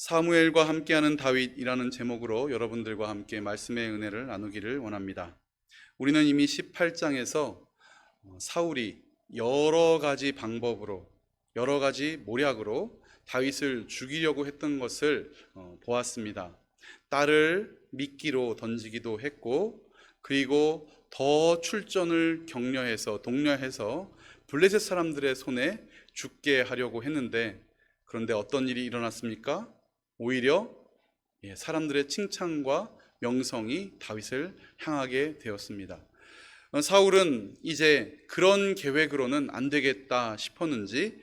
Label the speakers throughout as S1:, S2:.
S1: 사무엘과 함께하는 다윗이라는 제목으로 여러분들과 함께 말씀의 은혜를 나누기를 원합니다. 우리는 이미 18장에서 사울이 여러 가지 방법으로, 여러 가지 모략으로 다윗을 죽이려고 했던 것을 보았습니다. 딸을 미끼로 던지기도 했고, 그리고 더 출전을 독려해서 블레셋 사람들의 손에 죽게 하려고 했는데, 그런데 어떤 일이 일어났습니까? 오히려 사람들의 칭찬과 명성이 다윗을 향하게 되었습니다. 사울은 이제 그런 계획으로는 안 되겠다 싶었는지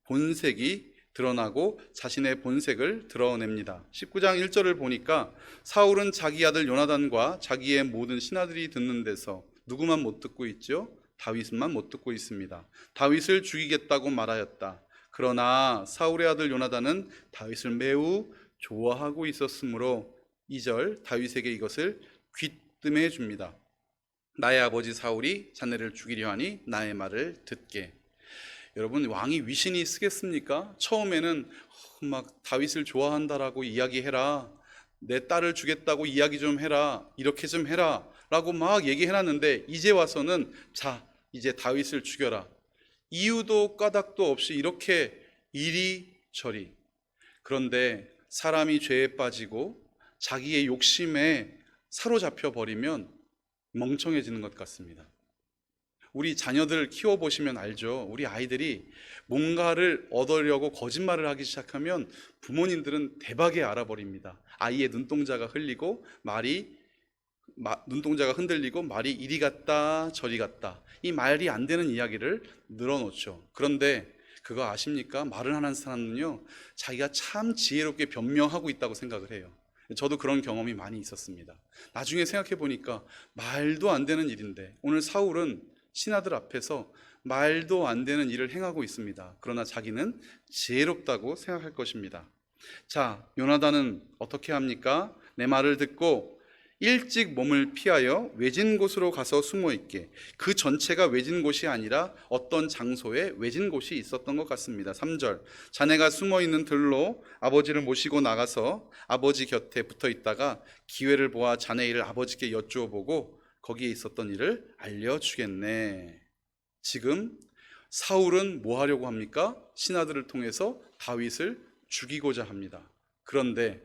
S1: 본색이 드러나고 자신의 본색을 드러냅니다. 19장 1절을 보니까 사울은 자기 아들 요나단과 자기의 모든 신하들이 듣는 데서 누구만 못 듣고 있죠? 다윗만 못 듣고 있습니다. 다윗을 죽이겠다고 말하였다. 그러나 사울의 아들 요나단은 다윗을 매우 좋아하고 있었으므로 2절 다윗에게 이것을 귀뜸해 줍니다. 나의 아버지 사울이 자네를 죽이려 하니 나의 말을 듣게. 여러분, 왕이 위신이 쓰겠습니까? 처음에는 막 다윗을 좋아한다라고 이야기해라, 내 딸을 주겠다고 이야기 좀 해라, 이렇게 좀 해라 라고 막 얘기해놨는데, 이제 와서는 자, 이제 다윗을 죽여라, 이유도 까닭도 없이 이렇게 이리저리. 그런데 사람이 죄에 빠지고 자기의 욕심에 사로잡혀 버리면 멍청해지는 것 같습니다. 우리 자녀들 키워보시면 알죠. 우리 아이들이 뭔가를 얻으려고 거짓말을 하기 시작하면 부모님들은 대박에 알아버립니다. 아이의 눈동자가 흔들리고 말이 이리 갔다 저리 갔다, 이 말이 안 되는 이야기를 늘어놓죠. 그런데 그거 아십니까? 말을 하는 사람은요, 자기가 참 지혜롭게 변명하고 있다고 생각을 해요. 저도 그런 경험이 많이 있었습니다. 나중에 생각해 보니까 말도 안 되는 일인데, 오늘 사울은 신하들 앞에서 말도 안 되는 일을 행하고 있습니다. 그러나 자기는 지혜롭다고 생각할 것입니다. 자, 요나단은 어떻게 합니까? 내 말을 듣고 일찍 몸을 피하여 외진 곳으로 가서 숨어 있게. 그 전체가 외진 곳이 아니라 어떤 장소에 외진 곳이 있었던 것 같습니다. 3절, 자네가 숨어 있는 들로 아버지를 모시고 나가서 아버지 곁에 붙어 있다가 기회를 보아 자네 일을 아버지께 여쭈어 보고 거기에 있었던 일을 알려주겠네. 지금 사울은 뭐 하려고 합니까? 신하들을 통해서 다윗을 죽이고자 합니다. 그런데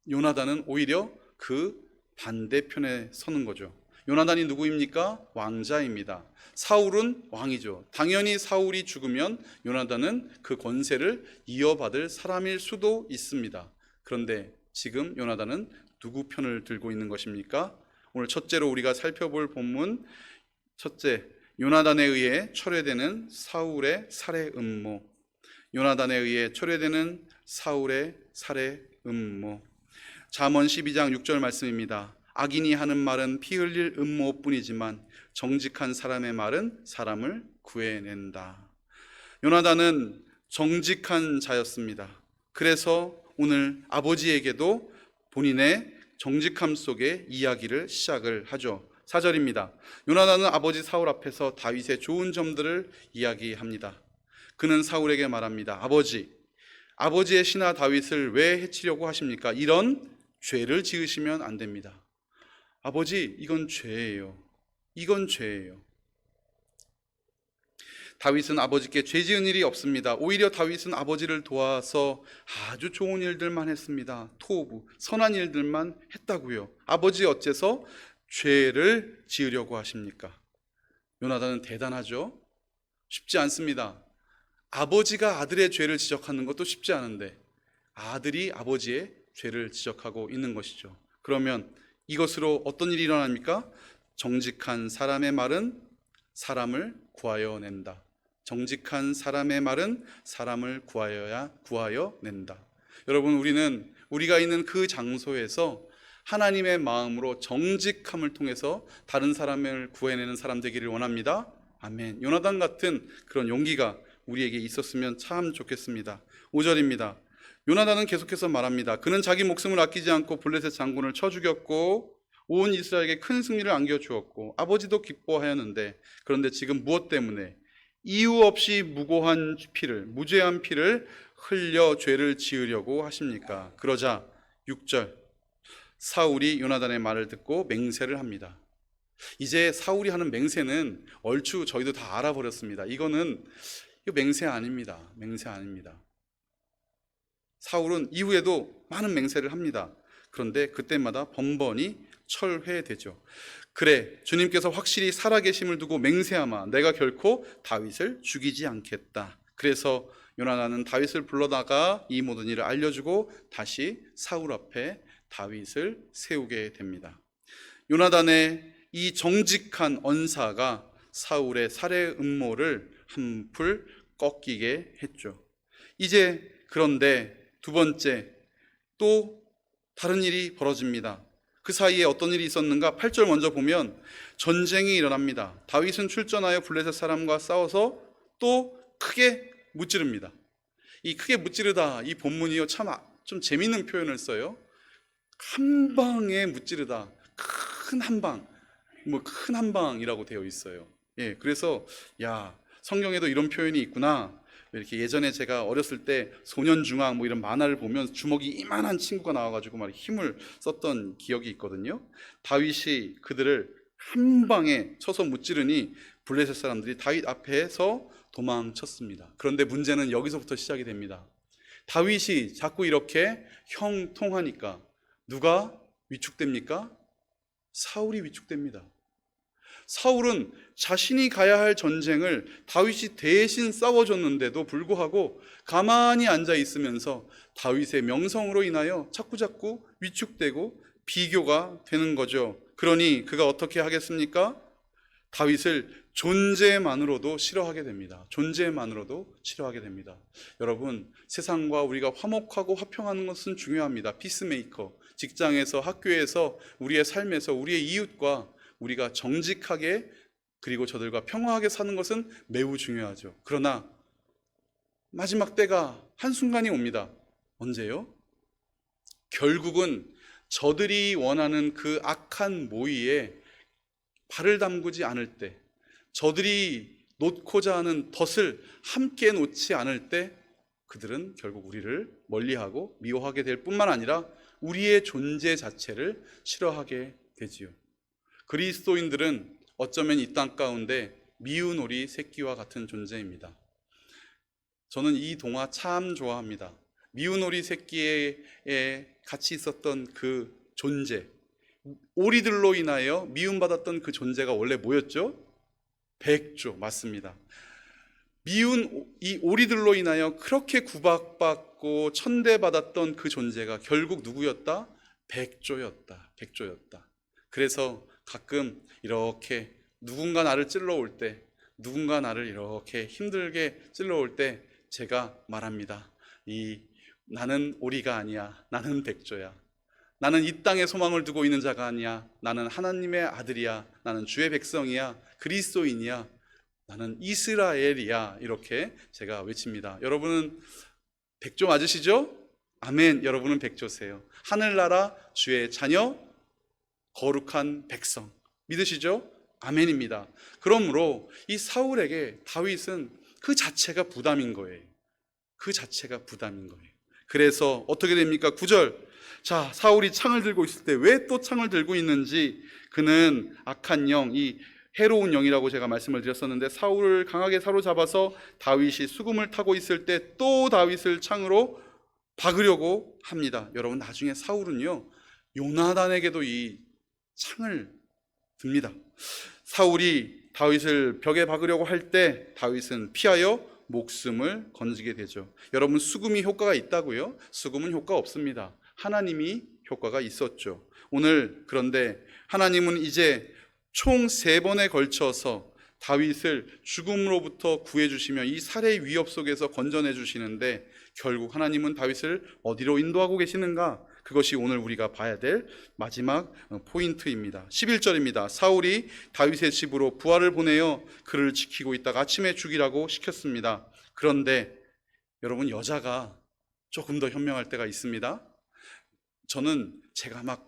S1: 요나단은 오히려 그 반대편에 서는 거죠. 요나단이 누구입니까? 왕자입니다. 사울은 왕이죠. 당연히 사울이 죽으면 요나단은 그 권세를 이어받을 사람일 수도 있습니다. 그런데 지금 요나단은 누구 편을 들고 있는 것입니까? 오늘 첫째로 우리가 살펴볼 본문, 첫째, 요나단에 의해 철회되는 사울의 살해 음모. 요나단에 의해 철회되는 사울의 살해 음모. 잠언 12장 6절 말씀입니다. 악인이 하는 말은 피 흘릴 음모뿐이지만 정직한 사람의 말은 사람을 구해낸다. 요나단은 정직한 자였습니다. 그래서 오늘 아버지에게도 본인의 정직함 속에 이야기를 시작을 하죠. 4절입니다. 요나단은 아버지 사울 앞에서 다윗의 좋은 점들을 이야기합니다. 그는 사울에게 말합니다. 아버지의 신하 다윗을 왜 해치려고 하십니까? 이런 죄를 지으시면 안 됩니다. 아버지, 이건 죄예요. 이건 죄예요. 다윗은 아버지께 죄 지은 일이 없습니다. 오히려 다윗은 아버지를 도와서 아주 좋은 일들만 했습니다. 토부, 선한 일들만 했다고요. 아버지 어째서 죄를 지으려고 하십니까? 요나단은 대단하죠? 쉽지 않습니다. 아버지가 아들의 죄를 지적하는 것도 쉽지 않은데 아들이 아버지의 죄를 지적하고 있는 것이죠. 그러면 이것으로 어떤 일이 일어납니까? 정직한 사람의 말은 사람을 구하여 낸다. 정직한 사람의 말은 사람을 구하여 낸다. 여러분, 우리가 있는 그 장소에서 하나님의 마음으로 정직함을 통해서 다른 사람을 구해내는 사람 되기를 원합니다. 아멘. 요나단 같은 그런 용기가 우리에게 있었으면 참 좋겠습니다. 5절입니다. 요나단은 계속해서 말합니다. 그는 자기 목숨을 아끼지 않고 블레셋 장군을 쳐 죽였고 온 이스라엘에게 큰 승리를 안겨주었고 아버지도 기뻐하였는데, 그런데 지금 무엇 때문에 이유 없이 무죄한 피를 흘려 죄를 지으려고 하십니까? 그러자 6절, 사울이 요나단의 말을 듣고 맹세를 합니다. 이제 사울이 하는 맹세는 얼추 저희도 다 알아버렸습니다. 이거 맹세 아닙니다. 맹세 아닙니다. 사울은 이후에도 많은 맹세를 합니다. 그런데 그때마다 번번이 철회되죠. 그래, 주님께서 확실히 살아계심을 두고 맹세하마 내가 결코 다윗을 죽이지 않겠다. 그래서 요나단은 다윗을 불러다가 이 모든 일을 알려주고 다시 사울 앞에 다윗을 세우게 됩니다. 요나단의 이 정직한 언사가 사울의 살해 음모를 한풀 꺾이게 했죠. 이제 그런데 두 번째, 또 다른 일이 벌어집니다. 그 사이에 어떤 일이 있었는가? 8절 먼저 보면 전쟁이 일어납니다. 다윗은 출전하여 블레셋 사람과 싸워서 또 크게 무찌릅니다. 이 크게 무찌르다, 이 본문이요 참 좀 재밌는 표현을 써요. 한 방에 무찌르다, 큰 한방, 큰 한방이라고 되어 있어요. 예, 그래서 성경에도 이런 표현이 있구나. 이렇게 예전에 제가 어렸을 때 소년중앙 이런 만화를 보면 주먹이 이만한 친구가 나와가지고 막 힘을 썼던 기억이 있거든요. 다윗이 그들을 한 방에 쳐서 무찌르니 블레셋 사람들이 다윗 앞에서 도망쳤습니다. 그런데 문제는 여기서부터 시작이 됩니다. 다윗이 자꾸 이렇게 형통하니까 누가 위축됩니까? 사울이 위축됩니다. 사울은 자신이 가야 할 전쟁을 다윗이 대신 싸워줬는데도 불구하고 가만히 앉아 있으면서 다윗의 명성으로 인하여 자꾸자꾸 위축되고 비교가 되는 거죠. 그러니 그가 어떻게 하겠습니까? 다윗을 존재만으로도 싫어하게 됩니다. 존재만으로도 싫어하게 됩니다. 여러분, 세상과 우리가 화목하고 화평하는 것은 중요합니다. 피스메이커, 직장에서, 학교에서, 우리의 삶에서, 우리의 이웃과 우리가 정직하게 그리고 저들과 평화하게 사는 것은 매우 중요하죠. 그러나 마지막 때가 한순간이 옵니다. 언제요? 결국은 저들이 원하는 그 악한 모의에 발을 담그지 않을 때, 저들이 놓고자 하는 덫을 함께 놓지 않을 때 그들은 결국 우리를 멀리하고 미워하게 될 뿐만 아니라 우리의 존재 자체를 싫어하게 되지요. 그리스도인들은 어쩌면 이 땅 가운데 미운 오리 새끼와 같은 존재입니다. 저는 이 동화 참 좋아합니다. 미운 오리 새끼에 같이 있었던 그 존재, 오리들로 인하여 미움받았던 그 존재가 원래 뭐였죠? 백조, 맞습니다. 미운 이 오리들로 인하여 그렇게 구박받고 천대받았던 그 존재가 결국 누구였다? 백조였다. 그래서 가끔 이렇게 누군가 나를 찔러올 때, 누군가 나를 이렇게 힘들게 찔러올 때 제가 말합니다. 나는 오리가 아니야. 나는 백조야. 나는 이 땅에 소망을 두고 있는 자가 아니야. 나는 하나님의 아들이야. 나는 주의 백성이야. 그리스도인이야. 나는 이스라엘이야. 이렇게 제가 외칩니다. 여러분은 백조 맞으시죠? 아멘. 여러분은 백조세요. 하늘나라 주의 자녀, 거룩한 백성. 믿으시죠? 아멘입니다. 그러므로 이 사울에게 다윗은 그 자체가 부담인 거예요. 그 자체가 부담인 거예요. 그래서 어떻게 됩니까? 9절. 자, 사울이 창을 들고 있을 때 왜 또 창을 들고 있는지, 그는 악한 영, 이 해로운 영이라고 제가 말씀을 드렸었는데, 사울을 강하게 사로잡아서 다윗이 수금을 타고 있을 때 또 다윗을 창으로 박으려고 합니다. 여러분, 나중에 사울은요 요나단에게도 이 창을 듭니다. 사울이 다윗을 벽에 박으려고 할 때 다윗은 피하여 목숨을 건지게 되죠. 여러분, 수금이 효과가 있다고요? 수금은 효과 없습니다. 하나님이 효과가 있었죠. 오늘 그런데 하나님은 이제 총 3번에 걸쳐서 다윗을 죽음으로부터 구해주시며 이 살해의 위협 속에서 건져내 주시는데, 결국 하나님은 다윗을 어디로 인도하고 계시는가? 그것이 오늘 우리가 봐야 될 마지막 포인트입니다. 11절입니다. 사울이 다윗의 집으로 부하를 보내어 그를 지키고 있다가 아침에 죽이라고 시켰습니다. 그런데 여러분, 여자가 조금 더 현명할 때가 있습니다. 저는 제가 막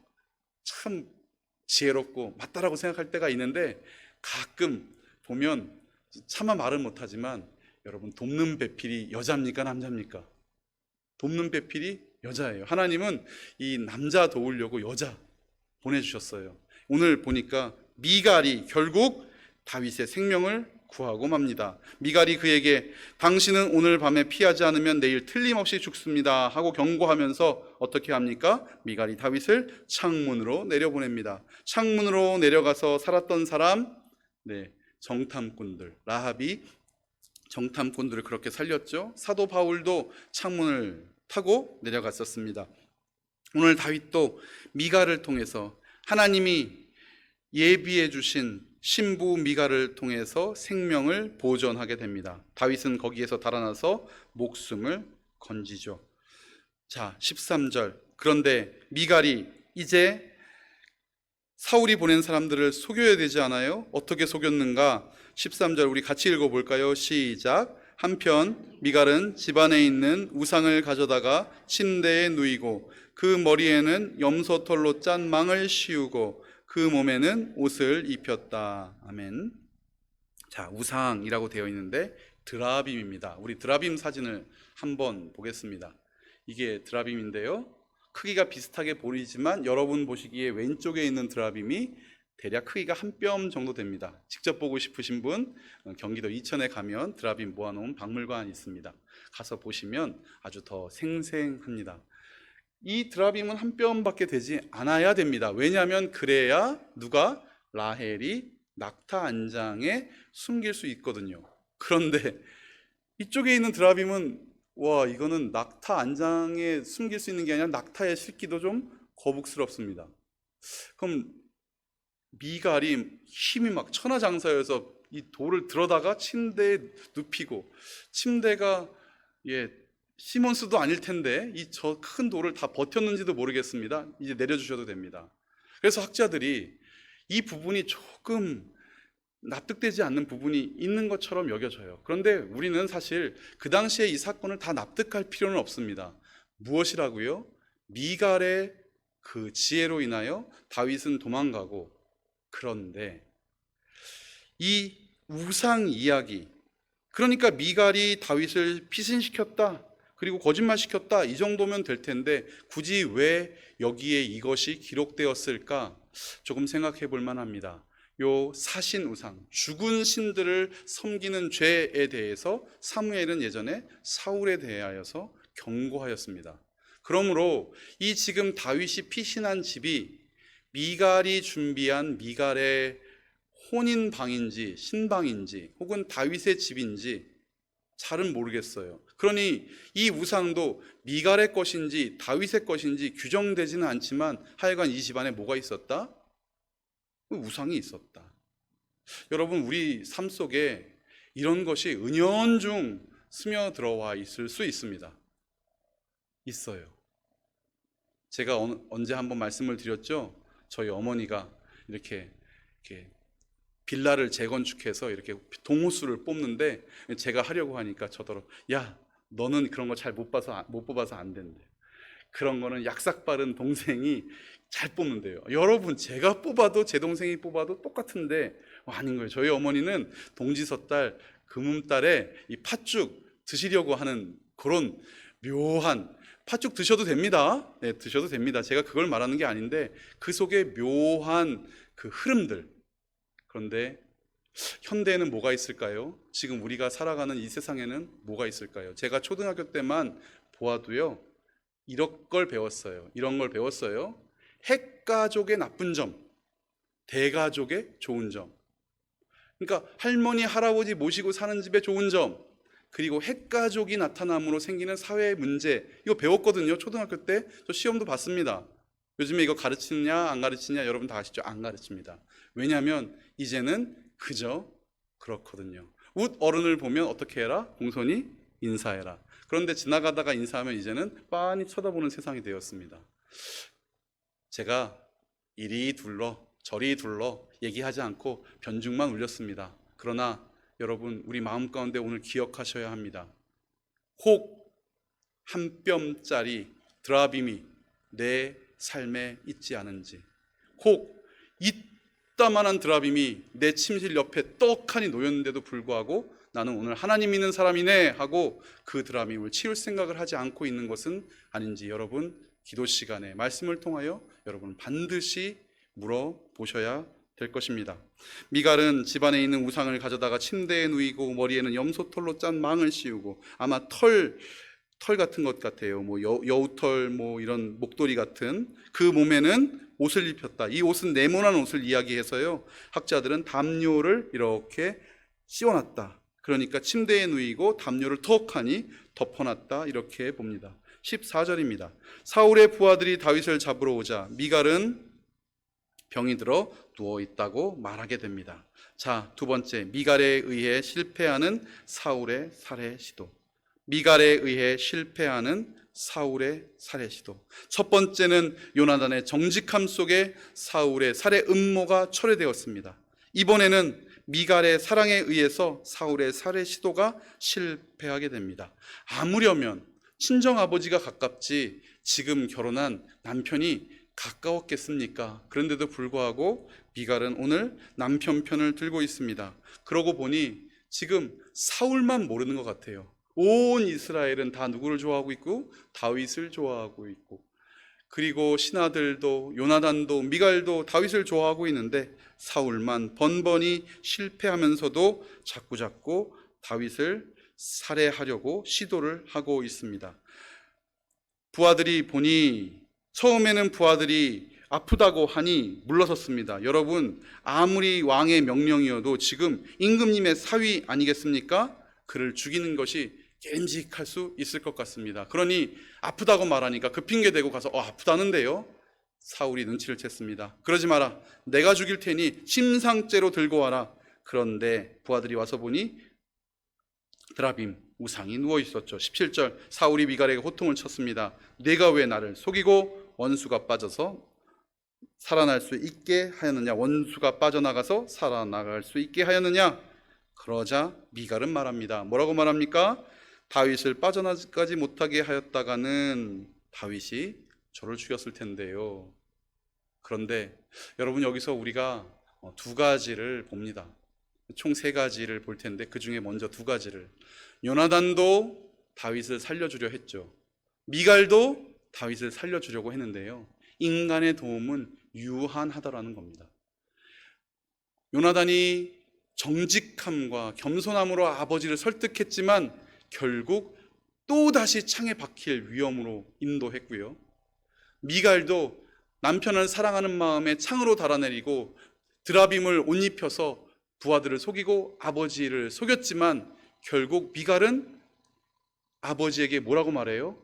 S1: 참 지혜롭고 맞다라고 생각할 때가 있는데, 가끔 보면 차마 말은 못하지만, 여러분, 돕는 배필이 여자입니까 남자입니까? 돕는 배필이 여자예요. 하나님은 이 남자 도우려고 여자 보내주셨어요. 오늘 보니까 미갈이 결국 다윗의 생명을 구하고 맙니다. 미갈이 그에게 당신은 오늘 밤에 피하지 않으면 내일 틀림없이 죽습니다 하고 경고하면서 어떻게 합니까? 미갈이 다윗을 창문으로 내려보냅니다. 창문으로 내려가서 살았던 사람, 정탐꾼들, 라합이 정탐꾼들을 그렇게 살렸죠. 사도 바울도 창문을 타고 내려갔었습니다. 오늘 다윗도 미갈을 통해서 하나님이 예비해 주신 신부 미갈을 통해서 생명을 보존하게 됩니다. 다윗은 거기에서 달아나서 목숨을 건지죠. 자, 13절. 그런데 미갈이 이제 사울이 보낸 사람들을 속여야 되지 않아요? 어떻게 속였는가? 13절 우리 같이 읽어볼까요? 시작. 한편 미갈은 집안에 있는 우상을 가져다가 침대에 누이고 그 머리에는 염소털로 짠 망을 씌우고 그 몸에는 옷을 입혔다. 아멘. 자, 우상이라고 되어 있는데 드라빔입니다. 우리 드라빔 사진을 한번 보겠습니다. 이게 드라빔인데요, 크기가 비슷하게 보이지만 여러분 보시기에 왼쪽에 있는 드라빔이 대략 크기가 한 뼘 정도 됩니다. 직접 보고 싶으신 분 경기도 이천에 가면 드라빔 모아놓은 박물관이 있습니다. 가서 보시면 아주 더 생생합니다. 이 드라빔은 한 뼘밖에 되지 않아야 됩니다. 왜냐하면 그래야 누가? 라헬이 낙타 안장에 숨길 수 있거든요. 그런데 이쪽에 있는 드라빔은 이거는 낙타 안장에 숨길 수 있는 게 아니라 낙타에 싣기도 좀 거북스럽습니다. 그럼 미갈이 힘이 막 천하장사여서 이 돌을 들어다가 침대에 눕히고, 침대가 시몬스도 아닐 텐데 이 저 큰 돌을 다 버텼는지도 모르겠습니다. 이제 내려주셔도 됩니다. 그래서 학자들이 이 부분이 조금 납득되지 않는 부분이 있는 것처럼 여겨져요. 그런데 우리는 사실 그 당시에 이 사건을 다 납득할 필요는 없습니다. 무엇이라고요? 미갈의 그 지혜로 인하여 다윗은 도망가고, 그런데 이 우상 이야기, 그러니까 미갈이 다윗을 피신시켰다, 그리고 거짓말시켰다, 이 정도면 될 텐데 굳이 왜 여기에 이것이 기록되었을까? 조금 생각해 볼 만합니다. 요 사신 우상, 죽은 신들을 섬기는 죄에 대해서 사무엘은 예전에 사울에 대하여서 경고하였습니다. 그러므로 이 지금 다윗이 피신한 집이 미갈이 준비한 미갈의 혼인방인지 신방인지 혹은 다윗의 집인지 잘은 모르겠어요. 그러니 이 우상도 미갈의 것인지 다윗의 것인지 규정되지는 않지만 하여간 이 집안에 뭐가 있었다? 우상이 있었다. 여러분, 우리 삶 속에 이런 것이 은연중 스며들어와 있을 수 있습니다. 있어요. 제가 언제 한번 말씀을 드렸죠? 저희 어머니가 이렇게 빌라를 재건축해서 이렇게 동호수를 뽑는데 제가 하려고 하니까 저더러, 야, 너는 그런 거 잘 못 뽑아서 안 된대. 그런 거는 약삭 빠른 동생이 잘 뽑는데요. 여러분, 제가 뽑아도 제 동생이 뽑아도 똑같은데 아닌 거예요. 저희 어머니는 동지섣달 금음달에 이 팥죽 드시려고 하는 그런 묘한, 팥죽 드셔도 됩니다. 네, 드셔도 됩니다. 제가 그걸 말하는 게 아닌데 그 속에 묘한 그 흐름들. 그런데 현대에는 뭐가 있을까요? 지금 우리가 살아가는 이 세상에는 뭐가 있을까요? 제가 초등학교 때만 보아도요, 이런 걸 배웠어요. 핵가족의 나쁜 점, 대가족의 좋은 점. 그러니까 할머니, 할아버지 모시고 사는 집의 좋은 점, 그리고 핵가족이 나타남으로 생기는 사회 문제, 이거 배웠거든요. 초등학교 때 저 시험도 봤습니다. 요즘에 이거 가르치느냐 안 가르치느냐 여러분 다 아시죠? 안 가르칩니다. 왜냐하면 이제는 그저 그렇거든요. 웃 어른을 보면 어떻게 해라? 공손히 인사해라. 그런데 지나가다가 인사하면 이제는 빤히 쳐다보는 세상이 되었습니다. 제가 이리 둘러 저리 둘러 얘기하지 않고 변죽만 울렸습니다. 그러나 여러분, 우리 마음 가운데 오늘 기억하셔야 합니다. 혹 한 뼘짜리 드라빔이 내 삶에 있지 않은지, 혹 이따만한 드라빔이 내 침실 옆에 떡하니 놓였는데도 불구하고 나는 오늘 하나님 믿는 사람이네 하고 그 드라밈을 치울 생각을 하지 않고 있는 것은 아닌지 여러분 기도 시간에 말씀을 통하여 여러분 반드시 물어보셔야 될 것입니다. 미갈은 집안에 있는 우상을 가져다가 침대에 누이고 머리에는 염소털로 짠 망을 씌우고 아마 털 같은 것 같아요. 뭐 여우털 뭐 이런 목도리 같은 그 몸에는 옷을 입혔다. 이 옷은 네모난 옷을 이야기해서요. 학자들은 담요를 이렇게 씌워놨다. 그러니까 침대에 누이고 담요를 턱하니 덮어놨다. 이렇게 봅니다. 14절입니다. 사울의 부하들이 다윗을 잡으러 오자 미갈은 병이 들어 누워 있다고 말하게 됩니다. 자, 두 번째, 미갈에 의해 실패하는 사울의 살해 시도. 미갈에 의해 실패하는 사울의 살해 시도. 첫 번째는 요나단의 정직함 속에 사울의 살해 음모가 철회되었습니다. 이번에는 미갈의 사랑에 의해서 사울의 살해 시도가 실패하게 됩니다. 아무려면 친정아버지가 가깝지 지금 결혼한 남편이 가까웠겠습니까? 그런데도 불구하고 미갈은 오늘 남편 편을 들고 있습니다. 그러고 보니 지금 사울만 모르는 것 같아요. 온 이스라엘은 다 누구를 좋아하고 있고 다윗을 좋아하고 있고, 그리고 신하들도 요나단도 미갈도 다윗을 좋아하고 있는데 사울만 번번이 실패하면서도 자꾸자꾸 다윗을 살해하려고 시도를 하고 있습니다. 부하들이 보니 처음에는 부하들이 아프다고 하니 물러섰습니다. 여러분, 아무리 왕의 명령이어도 지금 임금님의 사위 아니겠습니까? 그를 죽이는 것이 깨름직할 수 있을 것 같습니다. 그러니 아프다고 말하니까 그 핑계 대고 가서 아프다는데요? 사울이 눈치를 챘습니다. 그러지 마라. 내가 죽일 테니 침상째로 들고 와라. 그런데 부하들이 와서 보니 드라빔 우상이 누워 있었죠. 17절, 사울이 미갈에게 호통을 쳤습니다. 네가 왜 나를 속이고 원수가 빠져서 살아날 수 있게 하였느냐? 원수가 빠져나가서 살아나갈 수 있게 하였느냐? 그러자 미갈은 말합니다. 뭐라고 말합니까? 다윗을 빠져나가지 못하게 하였다가는 다윗이 저를 죽였을 텐데요. 그런데 여러분, 여기서 우리가 두 가지를 봅니다. 총 세 가지를 볼 텐데 그 중에 먼저 두 가지를, 요나단도 다윗을 살려주려 했죠. 미갈도 다윗을 살려주려고 했는데요. 인간의 도움은 유한하다라는 겁니다. 요나단이 정직함과 겸손함으로 아버지를 설득했지만 결국 또다시 창에 박힐 위험으로 인도했고요. 미갈도 남편을 사랑하는 마음에 창으로 달아내리고 드라빔을 옷 입혀서 부하들을 속이고 아버지를 속였지만 결국 미갈은 아버지에게 뭐라고 말해요?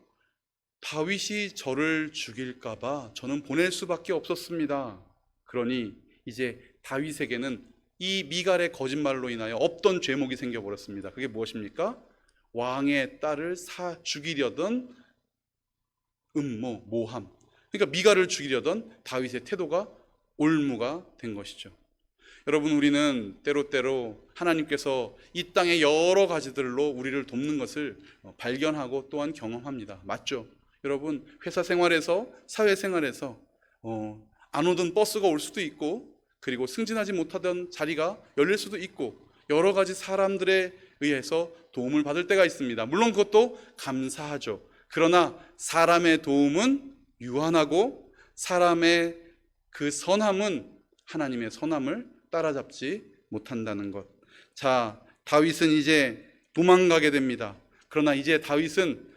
S1: 다윗이 저를 죽일까 봐 저는 보낼 수밖에 없었습니다. 그러니 이제 다윗에게는 이 미갈의 거짓말로 인하여 없던 죄목이 생겨버렸습니다. 그게 무엇입니까? 왕의 딸을 죽이려던 음모, 모함. 그러니까 미갈을 죽이려던 다윗의 태도가 올무가 된 것이죠. 여러분, 우리는 때로때로 하나님께서 이 땅의 여러 가지들로 우리를 돕는 것을 발견하고 또한 경험합니다. 맞죠? 여러분, 회사 생활에서, 사회생활에서 안 오던 버스가 올 수도 있고, 그리고 승진하지 못하던 자리가 열릴 수도 있고, 여러 가지 사람들에 의해서 도움을 받을 때가 있습니다. 물론 그것도 감사하죠. 그러나 사람의 도움은 유한하고 사람의 그 선함은 하나님의 선함을 따라잡지 못한다는 것. 자, 다윗은 이제 도망가게 됩니다. 그러나 이제 다윗은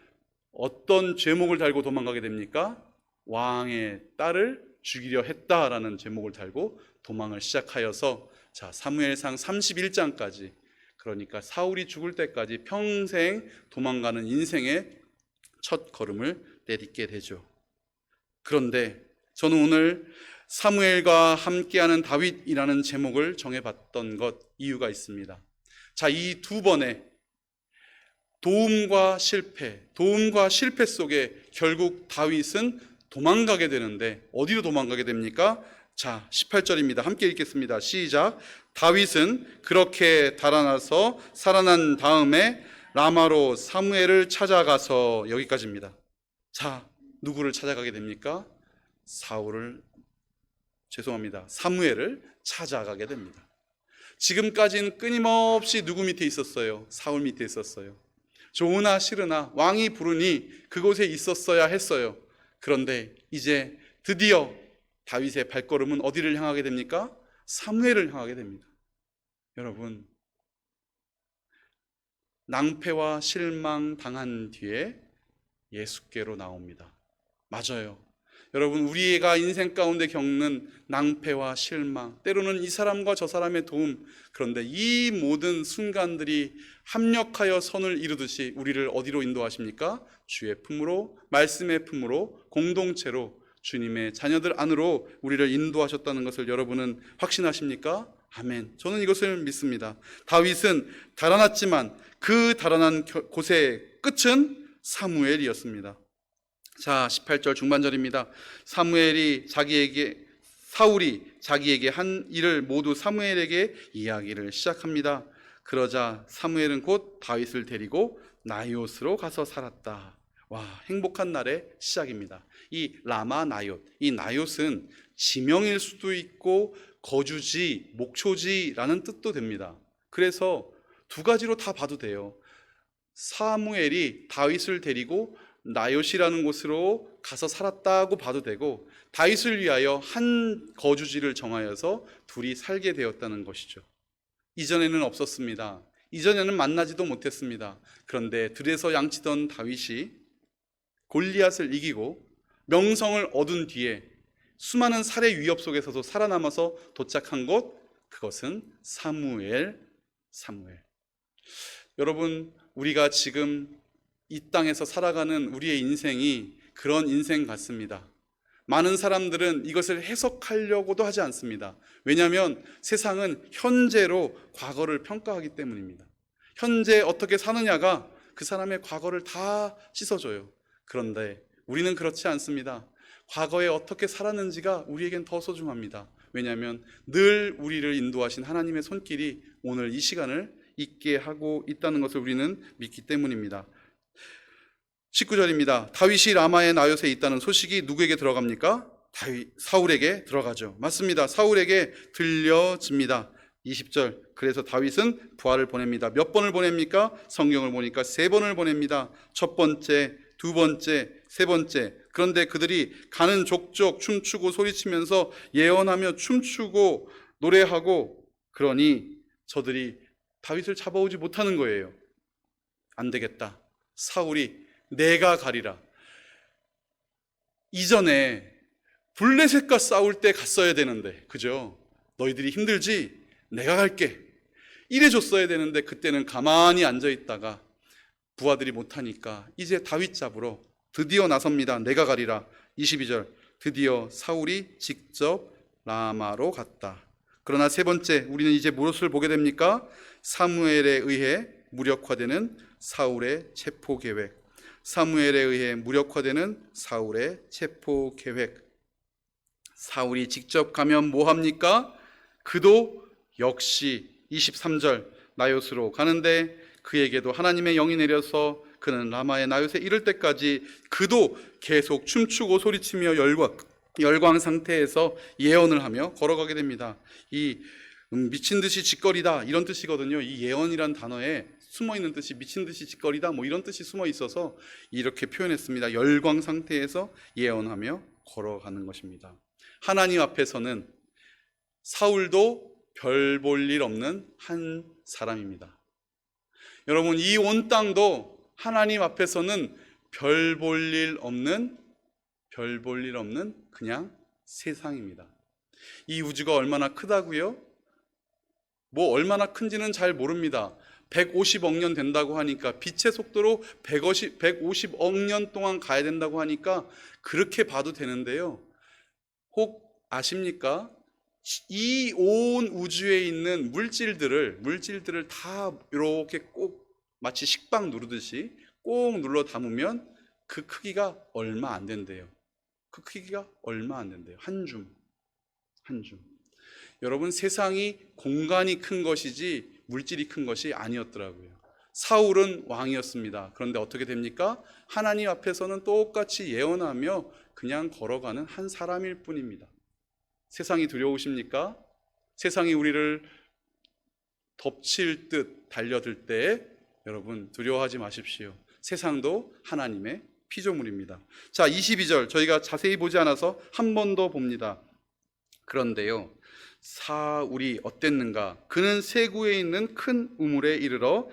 S1: 어떤 죄목을 달고 도망가게 됩니까? 왕의 딸을 죽이려 했다라는 제목을 달고 도망을 시작하여서, 자, 사무엘상 31장까지, 그러니까 사울이 죽을 때까지 평생 도망가는 인생의 첫 걸음을 내딛게 되죠. 그런데 저는 오늘 사무엘과 함께하는 다윗이라는 제목을 정해봤던 것 이유가 있습니다. 자, 이 두 번의 도움과 실패 속에 결국 다윗은 도망가게 되는데 어디로 도망가게 됩니까? 자, 18절입니다. 함께 읽겠습니다. 시작. 다윗은 그렇게 달아나서 살아난 다음에 라마로 사무엘을 찾아가서, 여기까지입니다. 자, 누구를 찾아가게 됩니까? 사무엘을 찾아가게 됩니다. 지금까지는 끊임없이 누구 밑에 있었어요? 사울 밑에 있었어요. 좋으나 싫으나 왕이 부르니 그곳에 있었어야 했어요. 그런데 이제 드디어 다윗의 발걸음은 어디를 향하게 됩니까? 사무엘을 향하게 됩니다. 여러분, 낭패와 실망 당한 뒤에 예수께로 나옵니다. 맞아요. 여러분, 우리가 인생 가운데 겪는 낭패와 실망, 때로는 이 사람과 저 사람의 도움, 그런데 이 모든 순간들이 합력하여 선을 이루듯이 우리를 어디로 인도하십니까? 주의 품으로, 말씀의 품으로, 공동체로, 주님의 자녀들 안으로 우리를 인도하셨다는 것을 여러분은 확신하십니까? 아멘. 저는 이것을 믿습니다. 다윗은 달아났지만 그 달아난 곳의 끝은 사무엘이었습니다. 자, 18절 중반절입니다. 사울이 자기에게 한 일을 모두 사무엘에게 이야기를 시작합니다. 그러자 사무엘은 곧 다윗을 데리고 나이옷으로 가서 살았다. 와, 행복한 날의 시작입니다. 이 라마 나이옷, 이 나이옷은 지명일 수도 있고 거주지, 목초지라는 뜻도 됩니다. 그래서 두 가지로 다 봐도 돼요. 사무엘이 다윗을 데리고 나이옷이라는 곳으로 가서 살았다고 봐도 되고, 다윗을 위하여 한 거주지를 정하여서 둘이 살게 되었다는 것이죠. 이전에는 없었습니다. 이전에는 만나지도 못했습니다. 그런데 들에서 양치던 다윗이 골리앗을 이기고 명성을 얻은 뒤에 수많은 살해 위협 속에서도 살아남아서 도착한 곳, 그것은 사무엘. 여러분, 우리가 지금 이 땅에서 살아가는 우리의 인생이 그런 인생 같습니다. 많은 사람들은 이것을 해석하려고도 하지 않습니다. 왜냐하면 세상은 현재로 과거를 평가하기 때문입니다. 현재 어떻게 사느냐가 그 사람의 과거를 다 씻어줘요. 그런데 우리는 그렇지 않습니다. 과거에 어떻게 살았는지가 우리에겐 더 소중합니다. 왜냐하면 늘 우리를 인도하신 하나님의 손길이 오늘 이 시간을 있게 하고 있다는 것을 우리는 믿기 때문입니다. 19절입니다. 다윗이 라마의 나요스에 있다는 소식이 누구에게 들어갑니까? 사울에게 들어가죠. 맞습니다. 사울에게 들려집니다. 20절. 그래서 다윗은 부하를 보냅니다. 몇 번을 보냅니까? 성경을 보니까 3번을 보냅니다. 첫 번째, 두 번째, 세 번째. 그런데 그들이 가는 족족 춤추고 소리치면서 예언하며 춤추고 노래하고, 그러니 저들이 다윗을 잡아오지 못하는 거예요. 안 되겠다. 사울이 내가 가리라. 이전에 블레셋과 싸울 때 갔어야 되는데, 그죠? 너희들이 힘들지? 내가 갈게. 이래 줬어야 되는데 그때는 가만히 앉아 있다가 부하들이 못하니까 이제 다윗 잡으러 드디어 나섭니다. 내가 가리라. 22절. 드디어 사울이 직접 라마로 갔다. 그러나 세 번째, 우리는 이제 무엇을 보게 됩니까? 사무엘에 의해 무력화되는 사울의 체포 계획. 사무엘에 의해 무력화되는 사울의 체포 계획. 사울이 직접 가면 뭐 합니까? 그도 역시 23절 나요스로 가는데 그에게도 하나님의 영이 내려서 그는 라마의 나요스에 이를 때까지 그도 계속 춤추고 소리치며 열광 상태에서 예언을 하며 걸어가게 됩니다. 이 미친 듯이 짓거리다, 이런 뜻이거든요. 이 예언이란 단어에 숨어 있는 뜻이 미친 듯이 짓거리다, 뭐 이런 뜻이 숨어 있어서 이렇게 표현했습니다. 열광 상태에서 예언하며 걸어가는 것입니다. 하나님 앞에서는 사울도 별 볼 일 없는 한 사람입니다. 여러분, 이 온 땅도 하나님 앞에서는 별 볼 일 없는 그냥 세상입니다. 이 우주가 얼마나 크다고요? 뭐 얼마나 큰지는 잘 모릅니다. 150억 년 된다고 하니까, 빛의 속도로 150억 년 동안 가야 된다고 하니까 그렇게 봐도 되는데요. 혹 아십니까? 이 온 우주에 있는 물질들을 다 이렇게 꼭 마치 식빵 누르듯이 꼭 눌러 담으면 그 크기가 얼마 안 된대요. 그 크기가 얼마 안 된대요. 한 줌. 여러분, 세상이 공간이 큰 것이지 물질이 큰 것이 아니었더라고요. 사울은 왕이었습니다. 그런데 어떻게 됩니까? 하나님 앞에서는 똑같이 예언하며 그냥 걸어가는 한 사람일 뿐입니다. 세상이 두려우십니까? 세상이 우리를 덮칠 듯 달려들 때 여러분 두려워하지 마십시오. 세상도 하나님의 피조물입니다. 자, 22절 저희가 자세히 보지 않아서 한 번 더 봅니다. 그런데요, 사울이 어땠는가? 그는 세구에 있는 큰 우물에 이르러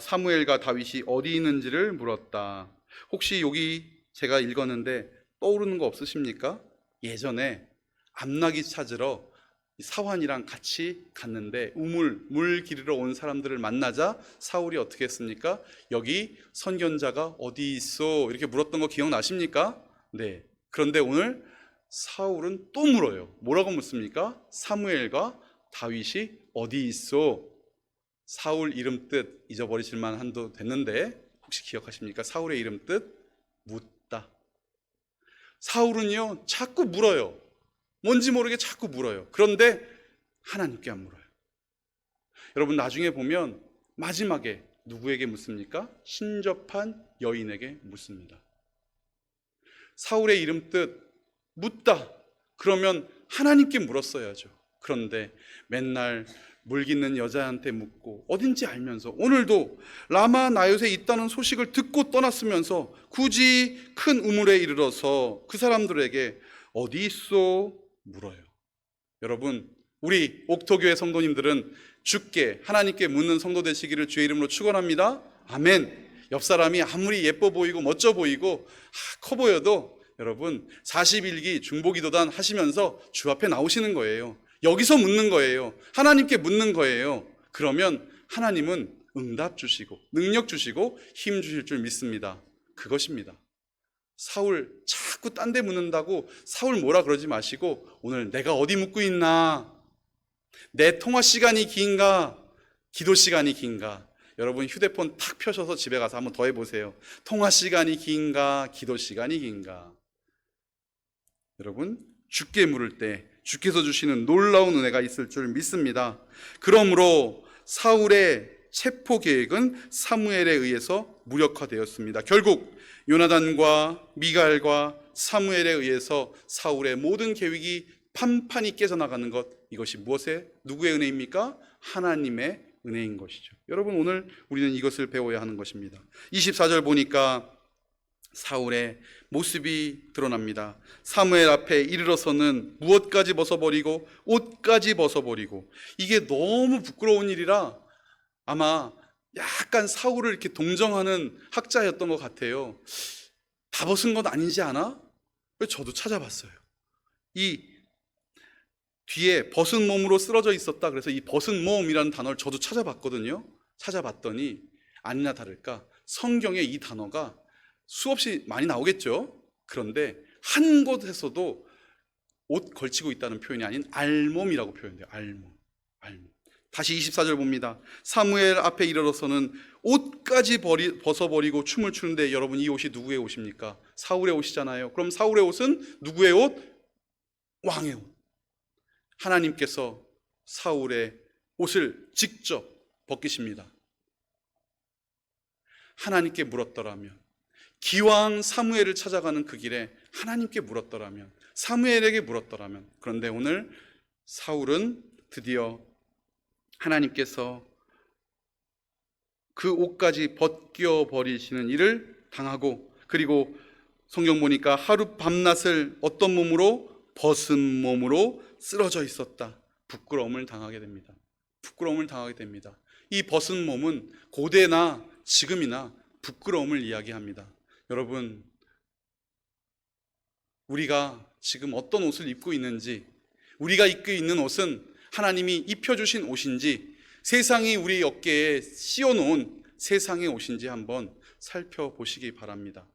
S1: 사무엘과 다윗이 어디 있는지를 물었다. 혹시 여기 제가 읽었는데 떠오르는 거 없으십니까? 예전에 암나귀 찾으러 사환이랑 같이 갔는데 물 기르러 온 사람들을 만나자 사울이 어떻게 했습니까? 여기 선견자가 어디 있어? 이렇게 물었던 거 기억나십니까? 네. 그런데 오늘 사울은 또 물어요. 뭐라고 묻습니까? 사무엘과 다윗이 어디 있어? 사울 이름 뜻 잊어버리실 만한도 됐는데 혹시 기억하십니까? 사울의 이름 뜻 묻다. 사울은요 자꾸 물어요. 뭔지 모르게 자꾸 물어요. 그런데 하나님께 안 물어요. 여러분 나중에 보면 마지막에 누구에게 묻습니까? 신접한 여인에게 묻습니다. 사울의 이름 뜻 묻다. 그러면 하나님께 물었어야죠. 그런데 맨날 물 깃는 여자한테 묻고 어딘지 알면서 오늘도 라마 나요트에 있다는 소식을 듣고 떠났으면서 굳이 큰 우물에 이르러서 그 사람들에게 어디 있어? 물어요. 여러분 우리 옥토교회 성도님들은 주께 하나님께 묻는 성도 되시기를 주의 이름으로 축원합니다. 아멘. 옆 사람이 아무리 예뻐 보이고 멋져 보이고 커 보여도 여러분 41기 중보기도단 하시면서 주 앞에 나오시는 거예요. 여기서 묻는 거예요. 하나님께 묻는 거예요. 그러면 하나님은 응답 주시고 능력 주시고 힘 주실 줄 믿습니다. 그것입니다. 사울 자꾸 딴 데 묻는다고 사울 뭐라 그러지 마시고 오늘 내가 어디 묻고 있나? 내 통화 시간이 긴가? 기도 시간이 긴가? 여러분 휴대폰 탁 펴셔서 집에 가서 한번 더 해보세요. 통화 시간이 긴가? 기도 시간이 긴가? 여러분 주께 물을 때 주께서 주시는 놀라운 은혜가 있을 줄 믿습니다. 그러므로 사울의 체포 계획은 사무엘에 의해서 무력화되었습니다. 결국 요나단과 미갈과 사무엘에 의해서 사울의 모든 계획이 판판이 깨져나가는 것, 이것이 누구의 은혜입니까? 하나님의 은혜인 것이죠. 여러분 오늘 우리는 이것을 배워야 하는 것입니다. 24절 보니까 사울의 모습이 드러납니다. 사무엘 앞에 이르러서는 무엇까지 벗어버리고 옷까지 벗어버리고, 이게 너무 부끄러운 일이라 아마 약간 사울을 이렇게 동정하는 학자였던 것 같아요. 다 벗은 건 아니지 않아? 저도 찾아봤어요. 이 뒤에 벗은 몸으로 쓰러져 있었다. 그래서 이 벗은 몸이라는 단어를 저도 찾아봤거든요. 찾아봤더니 아니나 다를까 성경에 이 단어가 수없이 많이 나오겠죠. 그런데 한 곳에서도 옷 걸치고 있다는 표현이 아닌 알몸이라고 표현돼요. 알몸. 다시 24절 봅니다. 사무엘 앞에 이르러서는 옷까지 벗어버리고 춤을 추는데, 여러분 이 옷이 누구의 옷입니까? 사울의 옷이잖아요. 그럼 사울의 옷은 누구의 옷? 왕의 옷. 하나님께서 사울의 옷을 직접 벗기십니다. 하나님께 물었더라면, 기왕 사무엘을 찾아가는 그 길에 하나님께 물었더라면, 사무엘에게 물었더라면. 그런데 오늘 사울은 드디어 하나님께서 그 옷까지 벗겨버리시는 일을 당하고, 그리고 성경 보니까 하루 밤낮을 어떤 몸으로? 벗은 몸으로 쓰러져 있었다. 부끄러움을 당하게 됩니다. 부끄러움을 당하게 됩니다. 이 벗은 몸은 고대나 지금이나 부끄러움을 이야기합니다. 여러분, 우리가 지금 어떤 옷을 입고 있는지, 우리가 입고 있는 옷은 하나님이 입혀주신 옷인지, 세상이 우리 어깨에 씌워놓은 세상의 옷인지 한번 살펴보시기 바랍니다.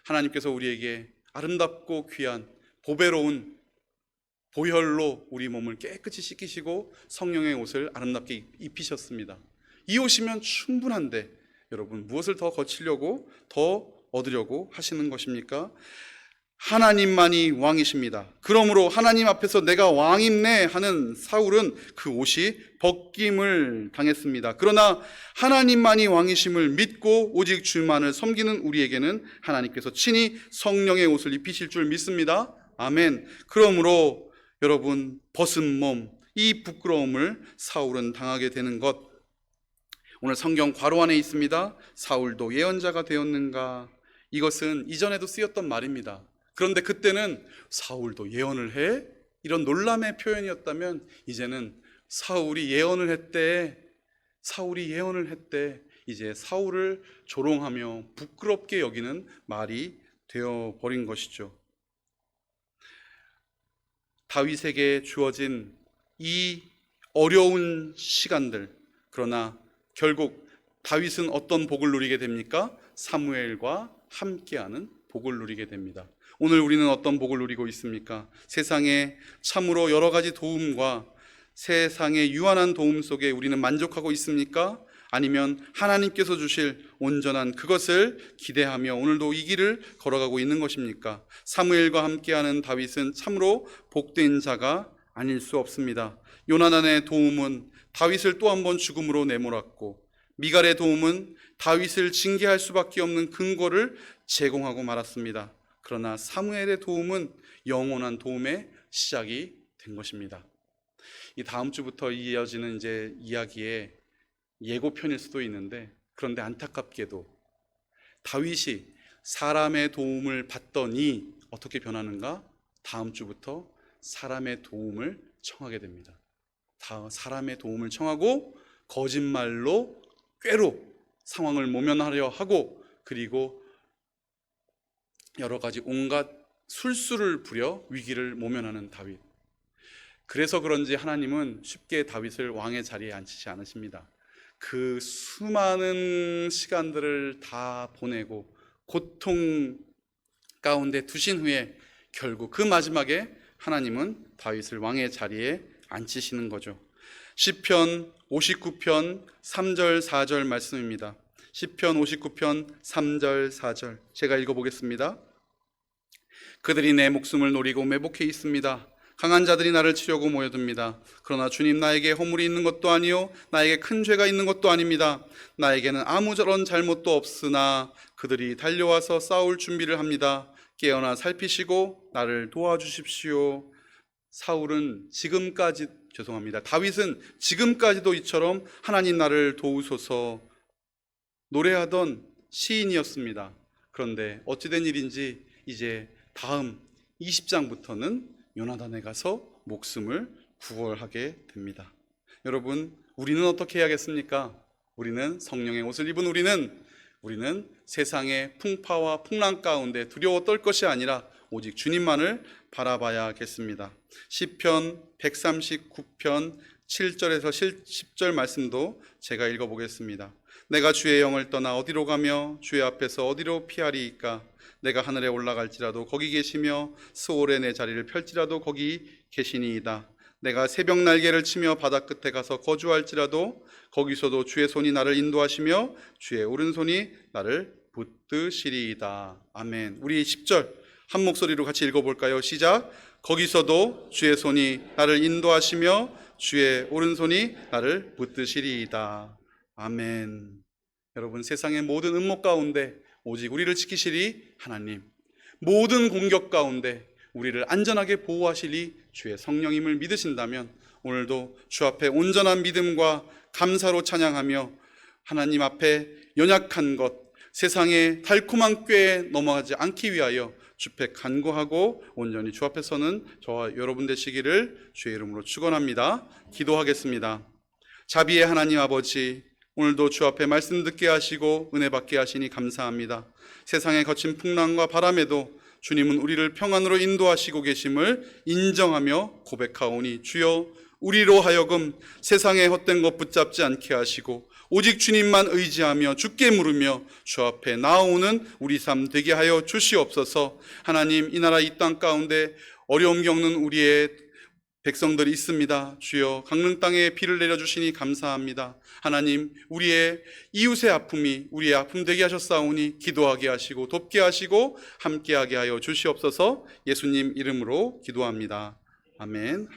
S1: 하나님께서 우리에게 아름답고 귀한 보배로운 보혈로 우리 몸을 깨끗이 씻기시고 성령의 옷을 아름답게 입히셨습니다. 이 옷이면 충분한데 여러분 무엇을 더 거치려고, 더 얻으려고 하시는 것입니까? 하나님만이 왕이십니다. 그러므로 하나님 앞에서 내가 왕이네 하는 사울은 그 옷이 벗김을 당했습니다. 그러나 하나님만이 왕이심을 믿고 오직 주만을 섬기는 우리에게는 하나님께서 친히 성령의 옷을 입히실 줄 믿습니다. 아멘. 그러므로 여러분 벗은 몸, 이 부끄러움을 사울은 당하게 되는 것. 오늘 성경 괄호 안에 있습니다. 사울도 예언자가 되었는가? 이것은 이전에도 쓰였던 말입니다. 그런데 그때는 사울도 예언을 해? 이런 놀람의 표현이었다면 이제는 사울이 예언을 했대. 이제 사울을 조롱하며 부끄럽게 여기는 말이 되어버린 것이죠. 다윗에게 주어진 이 어려운 시간들, 그러나 결국 다윗은 어떤 복을 누리게 됩니까? 사무엘과 함께하는 복을 누리게 됩니다. 오늘 우리는 어떤 복을 누리고 있습니까? 세상에 참으로 여러 가지 도움과 세상의 유한한 도움 속에 우리는 만족하고 있습니까? 아니면 하나님께서 주실 온전한 그것을 기대하며 오늘도 이 길을 걸어가고 있는 것입니까? 사무엘과 함께하는 다윗은 참으로 복된 자가 아닐 수 없습니다. 요나단의 도움은 다윗을 또 한 번 죽음으로 내몰았고, 미갈의 도움은 다윗을 징계할 수밖에 없는 근거를 제공하고 말았습니다. 그러나 사무엘의 도움은 영원한 도움의 시작이 된 것입니다. 이 다음 주부터 이어지는 이제 이야기의 예고편일 수도 있는데, 그런데 안타깝게도 다윗이 사람의 도움을 받더니 어떻게 변하는가? 다음 주부터 사람의 도움을 청하게 됩니다. 사람의 도움을 청하고 거짓말로 꾀로 상황을 모면하려 하고, 그리고 여러 가지 온갖 술수를 부려 위기를 모면하는 다윗. 그래서 그런지 하나님은 쉽게 다윗을 왕의 자리에 앉히지 않으십니다. 그 수많은 시간들을 다 보내고 고통 가운데 두신 후에 결국 그 마지막에 하나님은 다윗을 왕의 자리에 앉히시는 거죠. 시편 59편 3절 4절 말씀입니다. 시편 59편 3절 4절 제가 읽어보겠습니다. 그들이 내 목숨을 노리고 매복해 있습니다. 강한 자들이 나를 치려고 모여듭니다. 그러나 주님, 나에게 허물이 있는 것도 아니요 나에게 큰 죄가 있는 것도 아닙니다. 나에게는 아무런 잘못도 없으나 그들이 달려와서 싸울 준비를 합니다. 깨어나 살피시고 나를 도와주십시오. 다윗은 지금까지도 이처럼 하나님 나를 도우소서 노래하던 시인이었습니다. 그런데 어찌된 일인지 이제 다음 20장부터는 요나단에 가서 목숨을 구원하게 됩니다. 여러분, 우리는 어떻게 해야겠습니까? 우리는 성령의 옷을 입은 우리는 세상의 풍파와 풍랑 가운데 두려워 떨 것이 아니라 오직 주님만을 바라봐야겠습니다. 시편 139편 7절에서 10절 말씀도 제가 읽어보겠습니다. 내가 주의 영을 떠나 어디로 가며 주의 앞에서 어디로 피하리이까? 내가 하늘에 올라갈지라도 거기 계시며 스올에 내 자리를 펼지라도 거기 계시니이다. 내가 새벽 날개를 치며 바다 끝에 가서 거주할지라도 거기서도 주의 손이 나를 인도하시며 주의 오른손이 나를 붙드시리이다. 아멘. 우리 10절 한 목소리로 같이 읽어볼까요? 시작. 거기서도 주의 손이 나를 인도하시며 주의 오른손이 나를 붙드시리이다. 아멘. 여러분, 세상의 모든 음모 가운데 오직 우리를 지키시리 하나님, 모든 공격 가운데 우리를 안전하게 보호하시리 주의 성령님을 믿으신다면 오늘도 주 앞에 온전한 믿음과 감사로 찬양하며 하나님 앞에 연약한 것, 세상의 달콤한 꾀에 넘어가지 않기 위하여 주께 간구하고 온전히 주 앞에 서는 저와 여러분 되시기를 주의 이름으로 축원합니다. 기도하겠습니다. 자비의 하나님 아버지, 오늘도 주 앞에 말씀 듣게 하시고 은혜 받게 하시니 감사합니다. 세상의 거친 풍랑과 바람에도 주님은 우리를 평안으로 인도하시고 계심을 인정하며 고백하오니 주여, 우리로 하여금 세상의 헛된 것 붙잡지 않게 하시고 오직 주님만 의지하며 주께 물으며 주 앞에 나아오는 우리 삶 되게 하여 주시옵소서. 하나님, 이 나라 이 땅 가운데 어려움 겪는 우리의 백성들이 있습니다. 주여, 강릉 땅에 비를 내려주시니 감사합니다. 하나님, 우리의 이웃의 아픔이 우리의 아픔 되게 하셨사오니 기도하게 하시고 돕게 하시고 함께하게 하여 주시옵소서. 예수님 이름으로 기도합니다. 아멘.